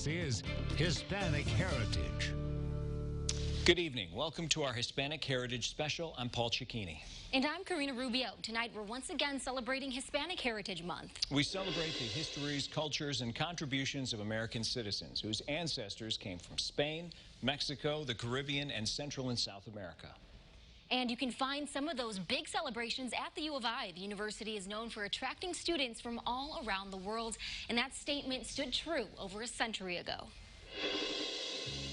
This is Hispanic Heritage. Good evening. Welcome to our Hispanic Heritage Special. I'm Paul Cicchini. And I'm Karina Rubio. Tonight, we're once again celebrating Hispanic Heritage Month. We celebrate the histories, cultures, and contributions of American citizens whose ancestors came from Spain, Mexico, the Caribbean, and Central and South America. And you can find some of those big celebrations at the U of I. The university is known for attracting students from all around the world, and that statement stood true over a century ago.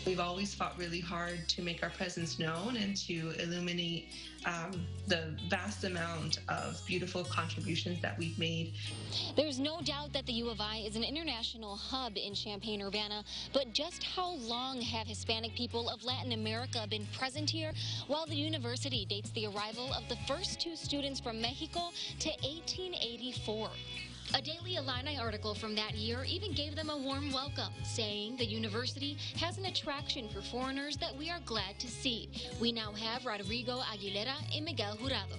We've always fought really hard to make our presence known and to illuminate the vast amount of beautiful contributions that we've made. There's no doubt that the U of I is an international hub in Champaign-Urbana, but just how long have Hispanic people of Latin America been present here? Well, the university dates the arrival of the first two students from Mexico to 1884. A Daily Illini article from that year even gave them a warm welcome, saying the university has an attraction for foreigners that we are glad to see. We now have Rodrigo Aguilera and Miguel Jurado.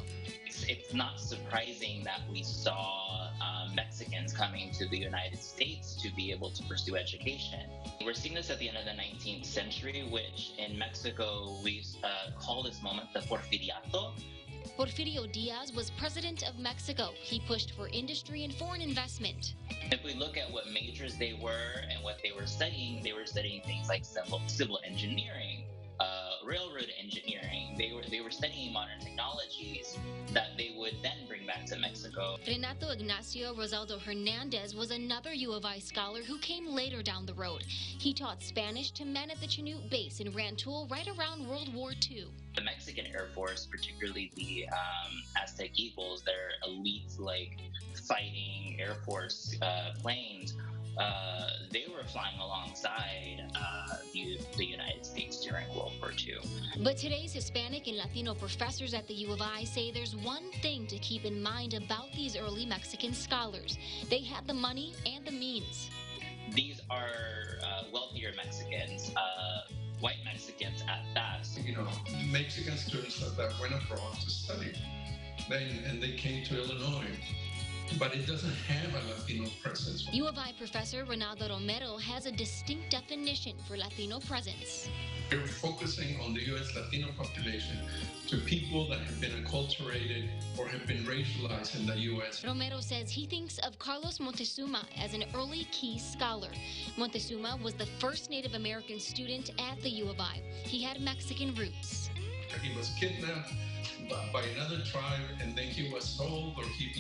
It's not surprising that we saw Mexicans coming to the United States to be able to pursue education. We're seeing this at the end of the 19th century, which in Mexico we call this moment the Porfiriato. Porfirio Diaz was president of Mexico. He pushed for industry and foreign investment. If we look at what majors they were and what they were studying things like civil engineering, railroad engineering. They were studying modern technologies that they would then bring back to Mexico. Renato Ignacio Rosaldo Hernandez was another U of I scholar who came later down the road. He taught Spanish to men at the Chinook base in Rantoul right around World War II. The Mexican Air Force, particularly the Aztec Eagles, their elite, fighting Air Force planes, they were flying alongside the United States during World War II. But today's Hispanic and Latino professors at the U of I say there's one thing to keep in mind about these early Mexican scholars. They had the money and the means. These are wealthier Mexicans, white Mexicans at that. Mexican students that went abroad to study, and they came to Illinois. But it doesn't have a Latino presence. U of I professor Ronaldo Romero has a distinct definition for Latino presence. We're focusing on the U.S. Latino population to people that have been acculturated or have been racialized in the U.S. Romero says he thinks of Carlos Montezuma as an early key scholar. Montezuma was the first Native American student at the U of I. He had Mexican roots. He was kidnapped by another tribe, and then he was sold, or he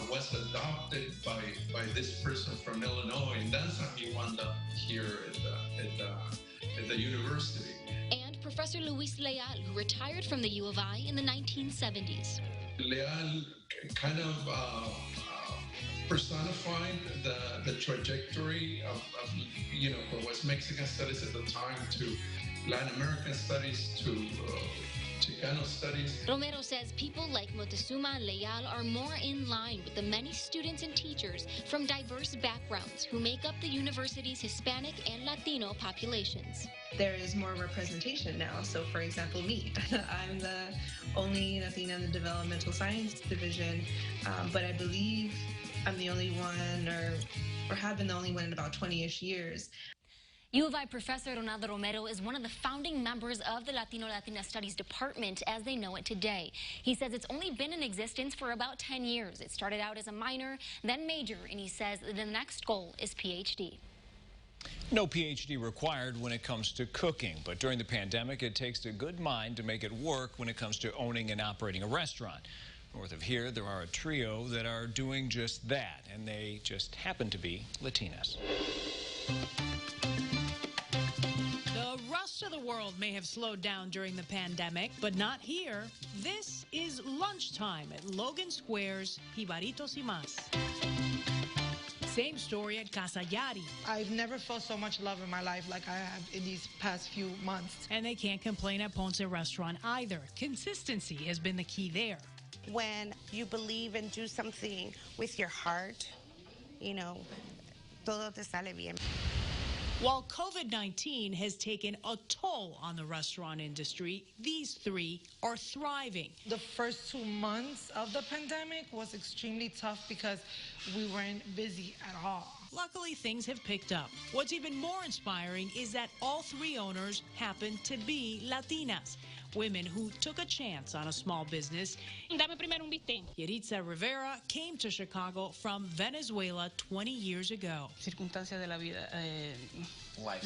was adopted by this person from Illinois, and that's how he wound up here at the university. And Professor Luis Leal, who retired from the U of I in the 1970s. Leal kind of personified the trajectory of what was Mexican studies at the time to Latin American studies to Chicano studies. Romero says people like Montezuma and Leal are more in line with the many students and teachers from diverse backgrounds who make up the university's Hispanic and Latino populations. There is more representation now. So, for example, me. I'm the only Latina in the developmental science division, but I believe I'm the only one, or have been the only one in about 20-ish years. U of I professor Ronaldo Romero is one of the founding members of the Latino-Latina Studies Department as they know it today. He says it's only been in existence for about 10 years. It started out as a minor, then major, and he says the next goal is PhD. No PhD required when it comes to cooking, but during the pandemic, it takes a good mind to make it work when it comes to owning and operating a restaurant. North of here, there are a trio that are doing just that, and they just happen to be Latinas. The rest of the world may have slowed down during the pandemic, but not here. This is lunchtime at Logan Square's Jibaritos y Más. Same story at Casa Yari. I've never felt so much love in my life like I have in these past few months. And they can't complain at Ponce Restaurant either. Consistency has been the key there. When you believe and do something with your heart, todo te sale bien. While COVID-19 has taken a toll on the restaurant industry, these three are thriving. The first 2 months of the pandemic was extremely tough because we weren't busy at all. Luckily, things have picked up. What's even more inspiring is that all three owners happen to be Latinas, women who took a chance on a small business. Dame primero un bistec. Yaritza Rivera came to Chicago from Venezuela 20 years ago. Circunstancias de la vida,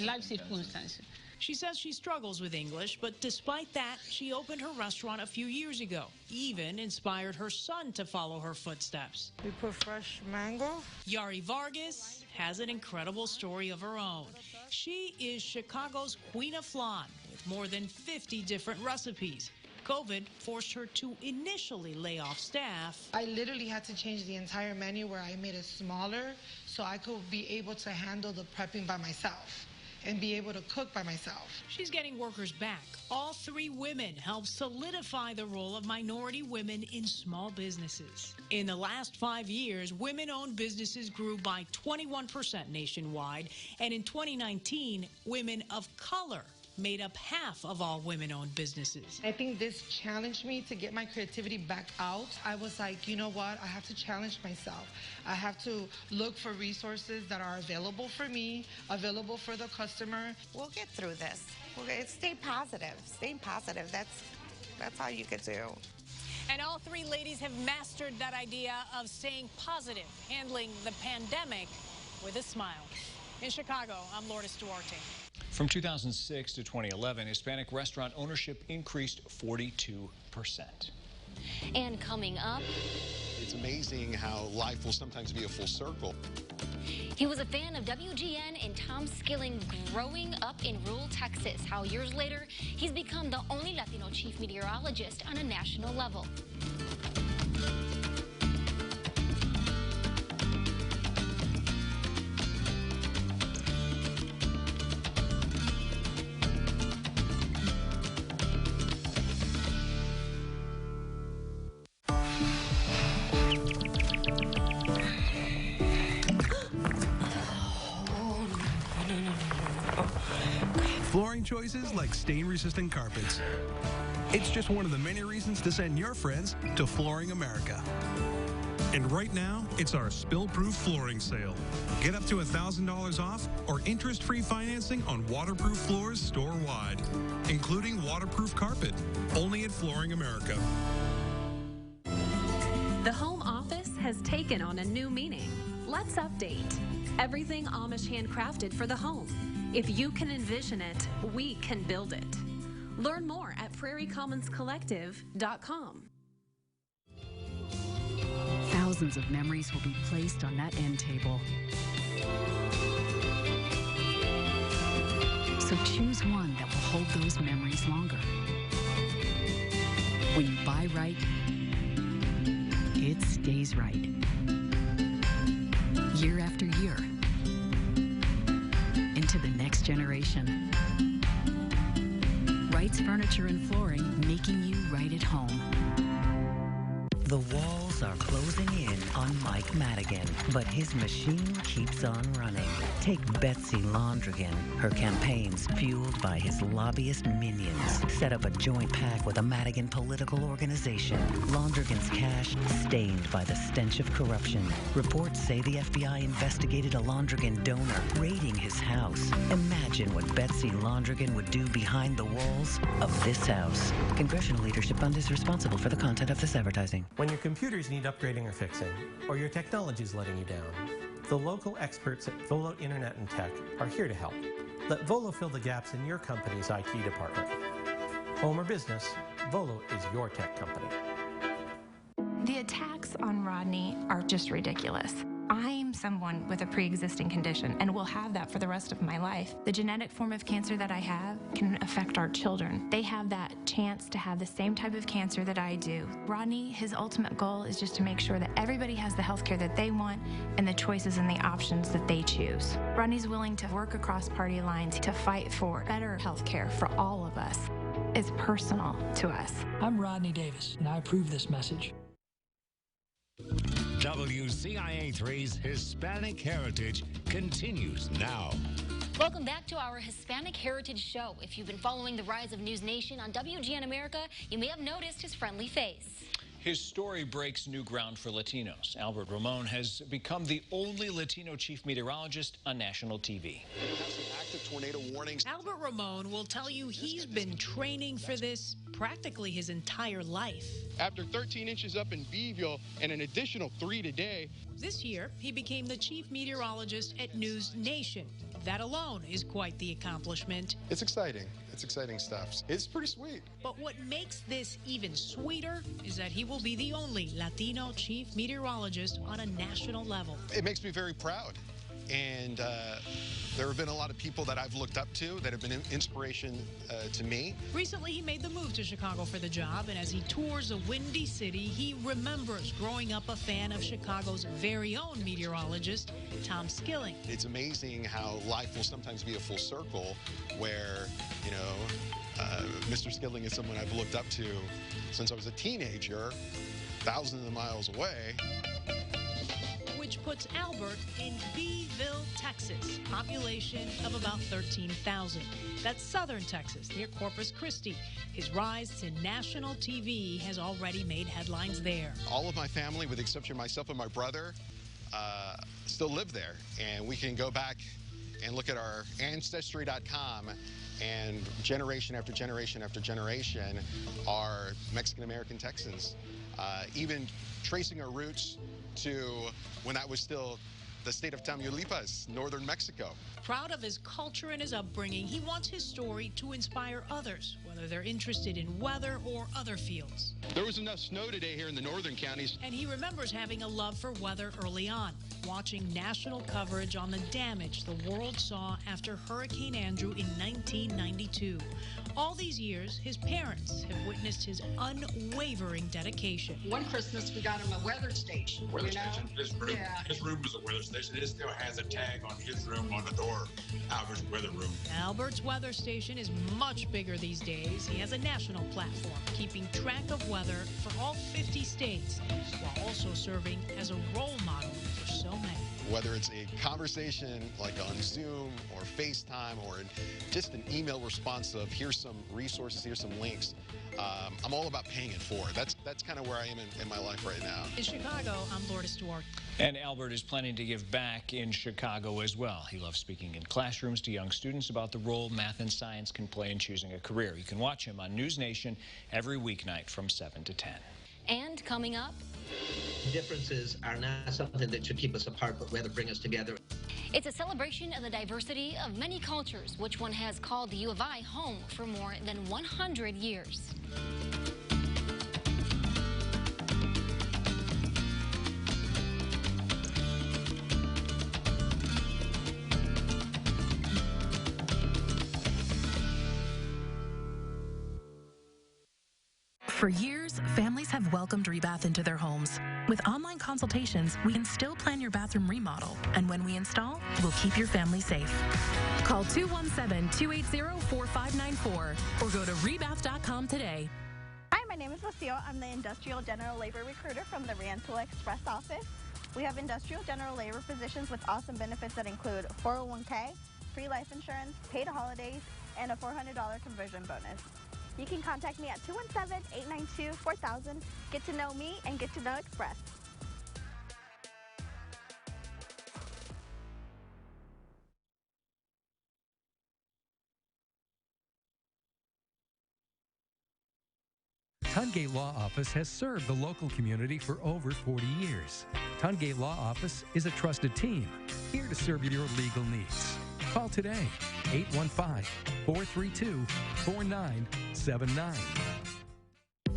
life circumstances. She says she struggles with English, but despite that, she opened her restaurant a few years ago, even inspired her son to follow her footsteps. We put fresh mango. Yari Vargas has an incredible story of her own. She is Chicago's Queen of Flan, with more than 50 different recipes. COVID forced her to initially lay off staff. I literally had to change the entire menu where I made it smaller so I could be able to handle the prepping by myself and be able to cook by myself. She's getting workers back. All three women help solidify the role of minority women in small businesses. In the last 5 years, women-owned businesses grew by 21% nationwide, and in 2019, women of color made up half of all women-owned businesses. I think this challenged me to get my creativity back out. I was like, you know what? I have to challenge myself. I have to look for resources that are available for me, available for the customer. We'll get through this. Stay positive. Stay positive. That's all you could do. And all three ladies have mastered that idea of staying positive, handling the pandemic with a smile. In Chicago, I'm Lourdes Duarte. From 2006 to 2011, Hispanic restaurant ownership increased 42%. And coming up, it's amazing how life will sometimes be a full circle. he was a fan of WGN and Tom Skilling growing up in rural Texas. How years later, he's become the only Latino chief meteorologist on a national level. Flooring choices like stain-resistant carpets. It's just one of the many reasons to send your friends to Flooring America. And right now, it's our spill-proof flooring sale. Get up to $1,000 off or interest-free financing on waterproof floors store-wide, including waterproof carpet, only at Flooring America. The home office has taken on a new meaning. Let's update. Everything Amish handcrafted for the home. If you can envision it, we can build it. Learn more at prairiecommonscollective.com. Thousands of memories will be placed on that end table. So choose one that will hold those memories longer. When you buy right, it stays right. Year after year, into the next generation. Wright's Furniture and Flooring, making you right at home. The walls are closing in on Mike Madigan, but his machine keeps on running. Take Betsy Londrigan. Her campaign's fueled by his lobbyist minions. Set up a joint pact with a Madigan political organization. Londrigan's cash stained by the stench of corruption. Reports say the FBI investigated a Londrigan donor raiding his house. Imagine what Betsy Londrigan would do behind the walls of this house. Congressional Leadership Fund is responsible for the content of this advertising. When your computers need upgrading or fixing, or your technology is letting you down, the local experts at Volo Internet and Tech are here to help. Let Volo fill the gaps in your company's IT department. Home or business, Volo is your tech company. The attacks on Rodney are just ridiculous. I'm someone with a pre-existing condition and will have that for the rest of my life. The genetic form of cancer that I have can affect our children. They have that chance to have the same type of cancer that I do. Rodney, his ultimate goal is just to make sure that everybody has the health care that they want and the choices and the options that they choose. Rodney's willing to work across party lines to fight for better health care for all of us. It's personal to us. I'm Rodney Davis, and I approve this message. WCIA3's Hispanic Heritage continues now. Welcome back to our Hispanic Heritage Show. If you've been following the rise of News Nation on WGN America, you may have noticed his friendly face. His story breaks new ground for Latinos. Albert Ramon has become the only Latino chief meteorologist on national TV. Active tornado warnings. Albert Ramon will tell you he's been training for this practically his entire life. After 13 inches up in Beeville and an additional 3 today. This year, he became the chief meteorologist at News Nation. That alone is quite the accomplishment. It's exciting. It's exciting stuff. It's pretty sweet. But what makes this even sweeter is that he will be the only Latino chief meteorologist on a national level. It makes me very proud. And there have been a lot of people that I've looked up to that have been an inspiration to me. Recently, he made the move to Chicago for the job, and as he tours a windy city, he remembers growing up a fan of Chicago's very own meteorologist, Tom Skilling. It's amazing how life will sometimes be a full circle where, you know, Mr. Skilling is someone I've looked up to since I was a teenager, thousands of miles away. Which puts Albert in Beeville, Texas, population of about 13,000. That's southern Texas, near Corpus Christi. His rise to national TV has already made headlines there. All of my family, with the exception of myself and my brother, still live there. And we can go back and look at our Ancestry.com, and generation after generation after generation are Mexican-American Texans. Even tracing our roots to when that was still the state of Tamaulipas, northern Mexico. Proud of his culture and his upbringing, he wants his story to inspire others, whether they're interested in weather or other fields. There was enough snow today here in the northern counties. And he remembers having a love for weather early on, watching national coverage on the damage the world saw after Hurricane Andrew in 1992. All these years, his parents have witnessed his unwavering dedication. One Christmas, we got him a weather station. Weather station. His room was a weather station. It still has a tag on his room on the door, Albert's weather room. Albert's weather station is much bigger these days. He has a national platform, keeping track of weather for all 50 states, while also serving as a role model for so many. Whether it's a conversation like on Zoom or FaceTime or just an email response of here's some resources, here's some links, I'm all about paying it forward. That's kind of where I am in my life right now. In Chicago, I'm Lourdes Duarte. And Albert is planning to give back in Chicago as well. He loves speaking in classrooms to young students about the role math and science can play in choosing a career. You can watch him on News Nation every weeknight from 7 to 10. And coming up, differences are not something that should keep us apart, but rather bring us together. It's a celebration of the diversity of many cultures, which one has called the U of I home for more than 100 years. For years, families have welcomed Rebath into their homes. With online consultations, we can still plan your bathroom remodel, and when we install, we'll keep your family safe. Call 217-280-4594 or go to rebath.com today. Hi, my name is Lucille. I'm the Industrial General Labor Recruiter from the Rental Express office. We have industrial general labor positions with awesome benefits that include 401k, free life insurance, paid holidays, and a $400 conversion bonus. You can contact me at 217-892-4000. Get to know me and get to know Express. Tungate Law Office has served the local community for over 40 years. Tungate Law Office is a trusted team, here to serve your legal needs. Call today, 815-432-4979.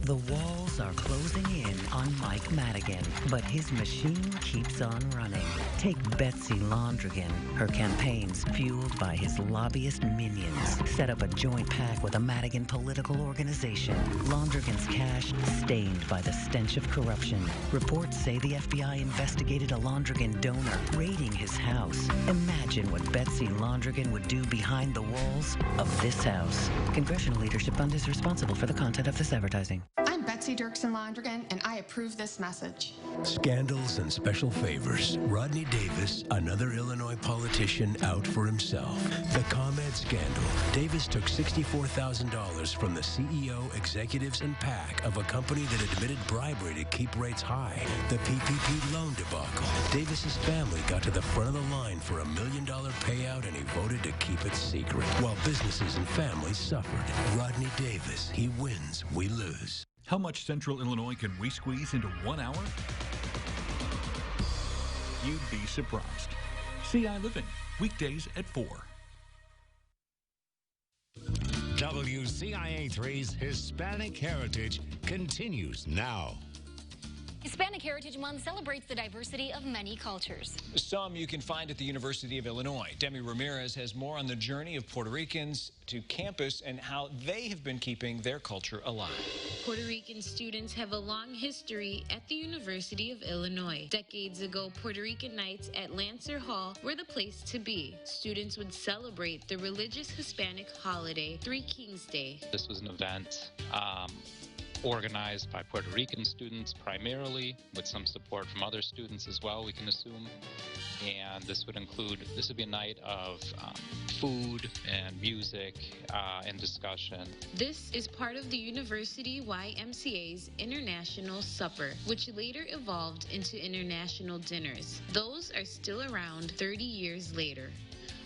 The walls are closing in on Mike Madigan, but his machine keeps on running. Take Betsy Londrigan. Her campaign's fueled by his lobbyist minions. Set up a joint pact with a Madigan political organization. Londrigan's cash stained by the stench of corruption. Reports say the FBI investigated a Londrigan donor raiding his house. Imagine what Betsy Londrigan would do behind the walls of this house. Congressional Leadership Fund is responsible for the content of this advertising. I'm I'm Betsy Dirksen-Londrigan, and I approve this message. Scandals and special favors. Rodney Davis, another Illinois politician, out for himself. The ComEd scandal. Davis took $64,000 from the CEO, executives, and PAC of a company that admitted bribery to keep rates high. The PPP loan debacle. Davis's family got to the front of the line for $1 million payout, and he voted to keep it secret, while businesses and families suffered. Rodney Davis. He wins, we lose. How much Central Illinois can we squeeze into 1 hour? You'd be surprised. CI Living, weekdays at 4. WCIA3's Hispanic Heritage continues now. Hispanic Heritage Month celebrates the diversity of many cultures. Some you can find at the University of Illinois. Demi Ramirez has more on the journey of Puerto Ricans to campus and how they have been keeping their culture alive. Puerto Rican students have a long history at the University of Illinois. Decades ago, Puerto Rican nights at Lancer Hall were the place to be. Students would celebrate the religious Hispanic holiday, Three Kings Day. This was an event organized by Puerto Rican students primarily, with some support from other students as well, we can assume. And this would be a night of food and music and discussion. This is part of the University YMCA's International Supper, which later evolved into international dinners. Those are still around 30 years later.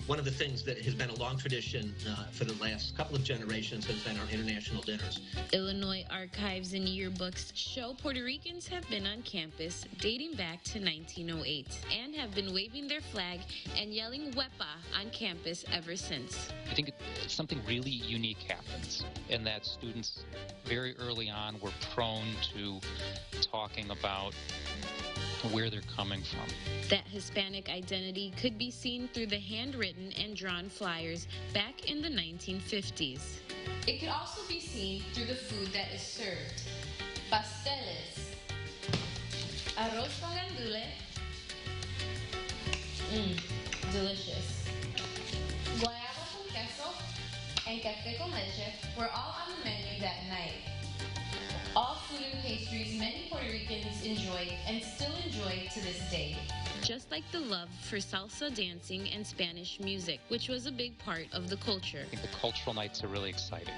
One of the things that has been a long tradition for the last couple of generations has been our international dinners. Illinois archives and yearbooks show Puerto Ricans have been on campus dating back to 1908 and have been waving their flag and yelling "Wepa" on campus ever since. I think something really unique happens in that students very early on were prone to talking about where they're coming from. That Hispanic identity could be seen through the handwritten and drawn flyers back in the 1950s. It could also be seen through the food that is served. Pasteles, arroz con gandules, delicious. Guayaba con queso and café con leche were all on the menu that night. All food and pastries many Puerto Ricans enjoyed and still enjoy to this day. Just like the love for salsa dancing and Spanish music, which was a big part of the culture. I think the cultural nights are really exciting.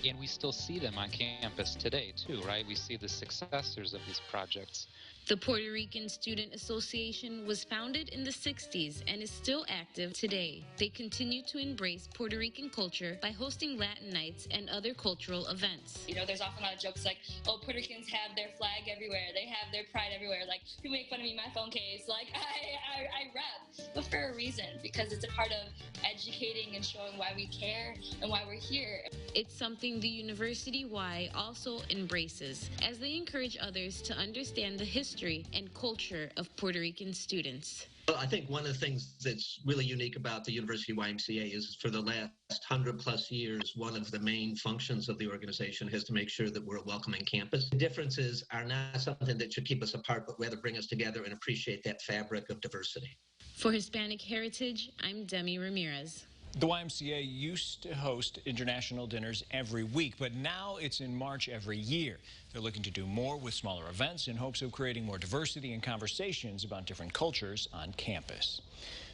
And we still see them on campus today, too, right? We see the successors of these projects. The Puerto Rican Student Association was founded in the 60s and is still active today. They continue to embrace Puerto Rican culture by hosting Latin nights and other cultural events. You know, there's often a lot of jokes like, oh, Puerto Ricans have their flag everywhere. They have their pride everywhere. Like, people make fun of me in my phone case. Like, I rep. But for a reason, because it's a part of educating and showing why we care and why we're here. It's something the University Y also embraces as they encourage others to understand the history and culture of Puerto Rican students. Well, I think one of the things that's really unique about the University YMCA is for the last 100+ years, one of the main functions of the organization is to make sure that we're a welcoming campus. The differences are not something that should keep us apart, but rather bring us together and appreciate that fabric of diversity. For Hispanic Heritage, I'm Demi Ramirez. The YMCA used to host international dinners every week, but now it's in March every year. They're looking to do more with smaller events in hopes of creating more diversity and conversations about different cultures on campus.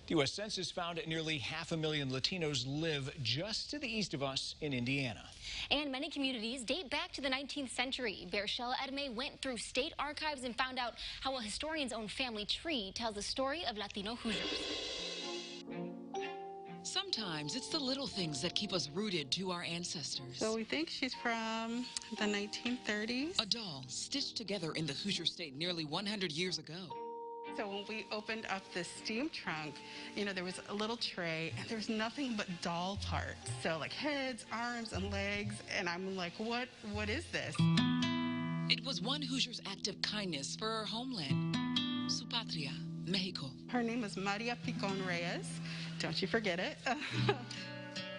The U.S. Census found nearly 500,000 Latinos live just to the east of us in Indiana. And many communities date back to the 19th century. Bershella Edme went through state archives and found out how a historian's own family tree tells the story of Latino Hoosiers. Sometimes it's the little things that keep us rooted to our ancestors. So we think she's from the 1930s. A doll stitched together in the Hoosier State nearly 100 years ago. So when we opened up the steam trunk, you know, there was a little tray and there's nothing but doll parts. So like heads, arms, and legs. And I'm like, what is this? It was one Hoosier's act of kindness for her homeland, su patria, Mexico. Her name is Maria Picon Reyes. Don't you forget it.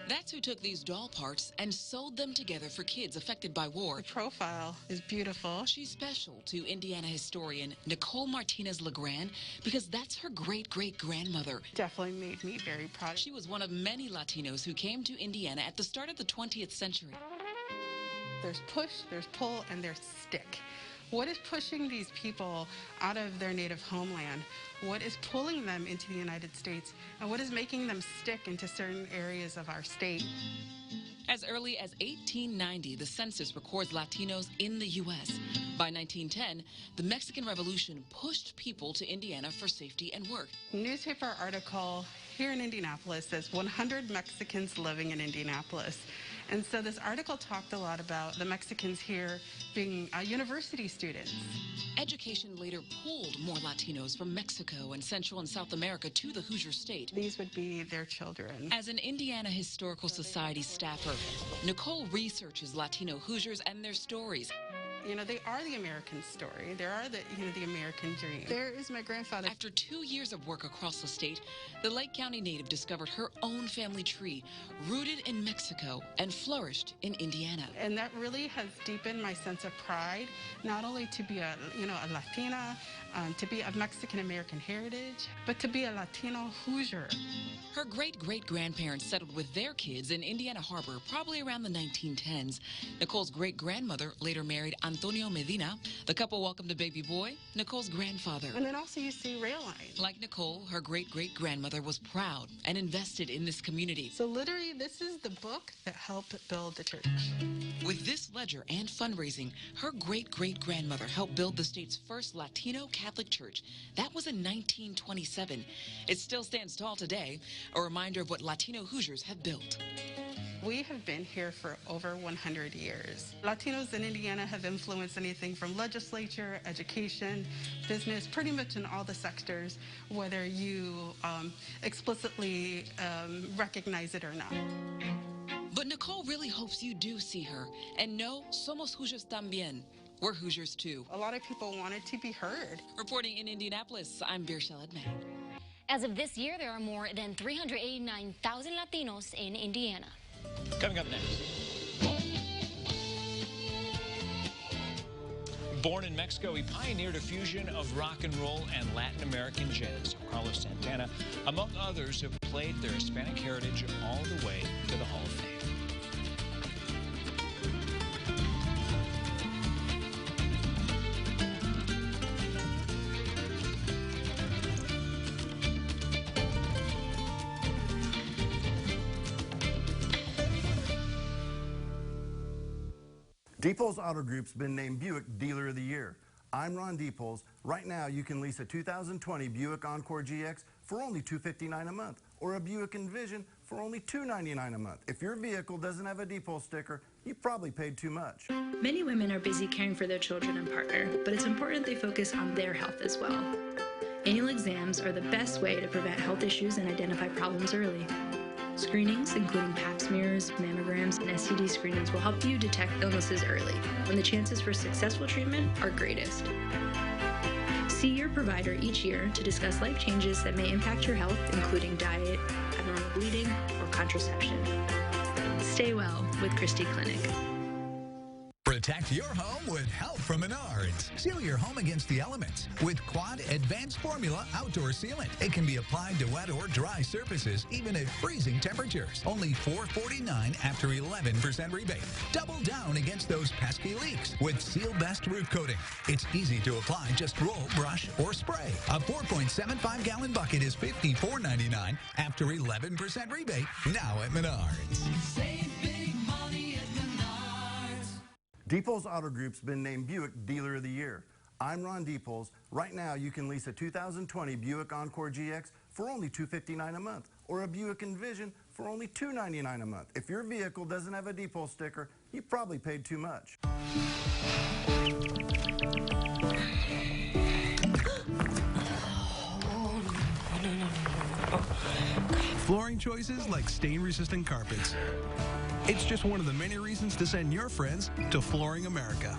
That's who took these doll parts and sewed them together for kids affected by war. The profile is beautiful. She's special to Indiana historian Nicole Martinez-Legrand because that's her great-great-grandmother. Definitely made me very proud. She was one of many Latinos who came to Indiana at the start of the 20th century. there's push, there's pull, and there's stick. What is pushing these people out of their native homeland? What is pulling them into the United States? And what is making them stick into certain areas of our state? As early as 1890, the census records Latinos in the U.S. By 1910, the Mexican Revolution pushed people to Indiana for safety and work. Newspaper article here in Indianapolis says 100 Mexicans living in Indianapolis. And so this article talked a lot about the Mexicans here being university students. Education later pulled more Latinos from Mexico and Central and South America to the Hoosier state. These would be their children. As an Indiana Historical Society staffer, Nicole researches Latino Hoosiers and their stories. You know, they are the American story. They are the American dream. There is my grandfather. After 2 years of work across the state, the Lake County native discovered her own family tree, rooted in Mexico and flourished in Indiana. And that really has deepened my sense of pride, not only to be a Latina, to be of Mexican-American heritage, but to be a Latino Hoosier. Her great-great-grandparents settled with their kids in Indiana Harbor probably around the 1910s. Nicole's great-grandmother later married Antonio Medina. The couple welcomed a baby boy, Nicole's grandfather. And then also you see rail lines. Like Nicole, her great-great-grandmother was proud and invested in this community. So literally, this is the book that helped build the church. With this ledger and fundraising, her great-great-grandmother helped build the state's first Latino Catholic church. That was in 1927. It still stands tall today, a reminder of what Latino Hoosiers have built. We have been here for over 100 years. Latinos in Indiana have influenced anything from legislature, education, business, pretty much in all the sectors, whether you explicitly recognize it or not. But Nicole really hopes you do see her and know somos Hoosiers también. We're Hoosiers too. A lot of people wanted to be heard. Reporting in Indianapolis, I'm Birchel Edmay. As of this year, there are more than 389,000 Latinos in Indiana. Coming up next. Born in Mexico, he pioneered a fusion of rock and roll and Latin American jazz. Carlos Santana, among others, have played their Hispanic heritage all the way to the Hall of Fame. Deeples Auto Group's been named Buick Dealer of the Year. I'm Ron Deeples. Right now, you can lease a 2020 Buick Encore GX for only $259 a month, or a Buick Envision for only $299 a month. If your vehicle doesn't have a Deeples sticker, you probably paid too much. Many women are busy caring for their children and partner, but it's important they focus on their health as well. Annual exams are the best way to prevent health issues and identify problems early. Screenings, including pap smears, mammograms, and STD screenings, will help you detect illnesses early, when the chances for successful treatment are greatest. See your provider each year to discuss life changes that may impact your health, including diet, abnormal bleeding, or contraception. Stay well with Christie Clinic. Protect your home with help from Menards. Seal your home against the elements with Quad Advanced Formula Outdoor Sealant. It can be applied to wet or dry surfaces, even at freezing temperatures. Only $449 after 11% rebate. Double down against those pesky leaks with Seal Best Roof Coating. It's easy to apply. Just roll, brush, or spray. A 4.75-gallon bucket is $54.99 after 11% rebate. Now at Menards. Save big money at Menards. Deeples Auto Group's been named Buick Dealer of the Year. I'm Ron Deeples. Right now, you can lease a 2020 Buick Encore GX for only $259 a month, or a Buick Envision for only $299 a month. If your vehicle doesn't have a Deeples sticker, you probably paid too much. Flooring choices like stain-resistant carpets. It's just one of the many reasons to send your friends to Flooring America.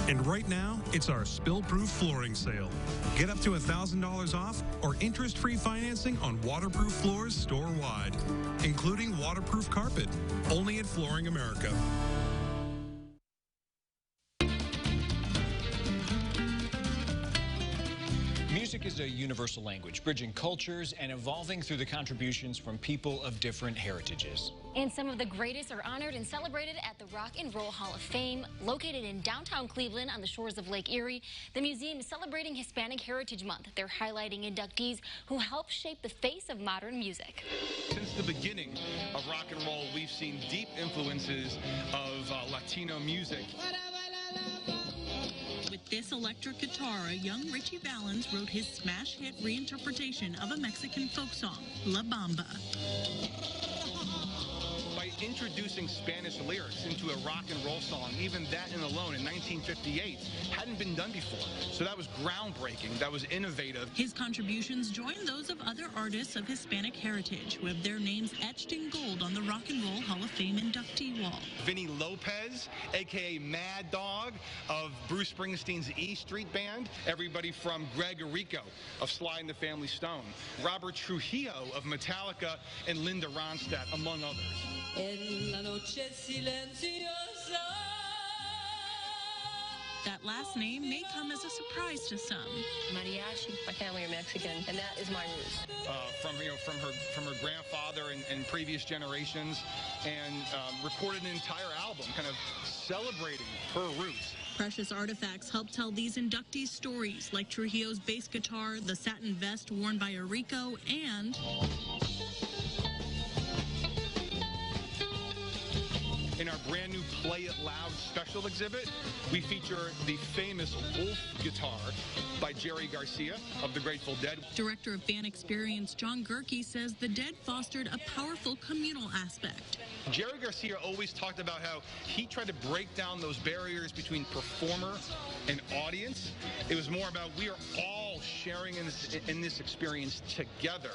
And right now, it's our spill-proof flooring sale. Get up to $1,000 off or interest-free financing on waterproof floors store-wide, including waterproof carpet, only at Flooring America. Music Music is a universal language, bridging cultures and evolving through the contributions from people of different heritages. And some of the greatest are honored and celebrated at the Rock and Roll Hall of Fame. Located in downtown Cleveland on the shores of Lake Erie, the museum is celebrating Hispanic Heritage Month. They're highlighting inductees who helped shape the face of modern music. Since the beginning of rock and roll, we've seen deep influences of Latino music. With this electric guitar, a young Richie Valens wrote his smash hit reinterpretation of a Mexican folk song, La Bamba. By introducing Spanish lyrics into a rock and roll song, even that in alone in 1958 hadn't been done before. So that was groundbreaking. That was innovative. His contributions join those of other artists of Hispanic heritage who have their names etched in gold on the Rock and Roll Hall of Fame inductee wall. Vinny Lopez, a.k.a. Mad Dog of Bruce Springsteen's E Street Band. Everybody from Greg Errico of Sly and the Family Stone. Robert Trujillo of Metallica and Linda Ronstadt, among others. En la noche silenciosa. That last name may come as a surprise to some. Mariachi, my family are Mexican, and that is my roots. From her grandfather and previous generations, and recorded an entire album, kind of celebrating her roots. Precious artifacts help tell these inductees' stories, like Trujillo's bass guitar, the satin vest worn by Errico, and in our brand new Play It Loud special exhibit, we feature the famous Wolf guitar by Jerry Garcia of the Grateful Dead. Director of Fan Experience John Gerke says the Dead fostered a powerful communal aspect. Jerry Garcia always talked about how he tried to break down those barriers between performer and audience. It was more about we are all sharing in this experience together.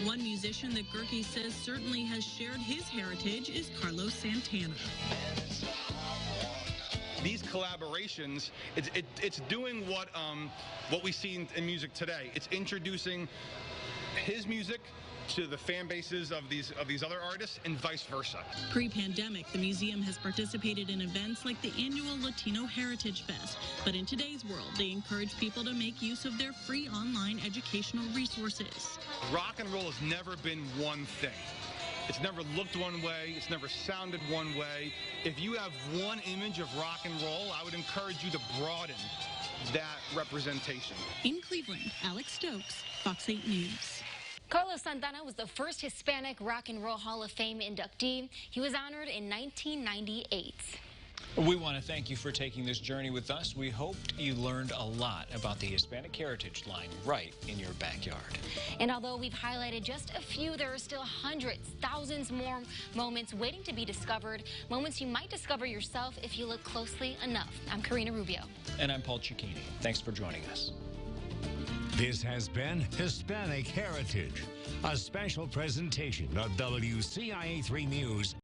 One musician that Gerke says certainly has shared his heritage is Carlos Santana. These collaborations, it's doing what we see in music today. It's introducing his music to the fan bases of these other artists and vice versa. Pre-pandemic, the museum has participated in events like the annual Latino Heritage Fest. But in today's world, they encourage people to make use of their free online educational resources. Rock and roll has never been one thing. It's never looked one way. It's never sounded one way. If you have one image of rock and roll, I would encourage you to broaden that representation. In Cleveland, Alex Stokes, Fox 8 News. Carlos Santana was the first Hispanic Rock and Roll Hall of Fame inductee. He was honored in 1998. We want to thank you for taking this journey with us. We hoped you learned a lot about the Hispanic Heritage Line right in your backyard. And although we've highlighted just a few, there are still hundreds, thousands more moments waiting to be discovered, moments you might discover yourself if you look closely enough. I'm Karina Rubio. And I'm Paul Cicchini. Thanks for joining us. This has been Hispanic Heritage, a special presentation of WCIA 3 News.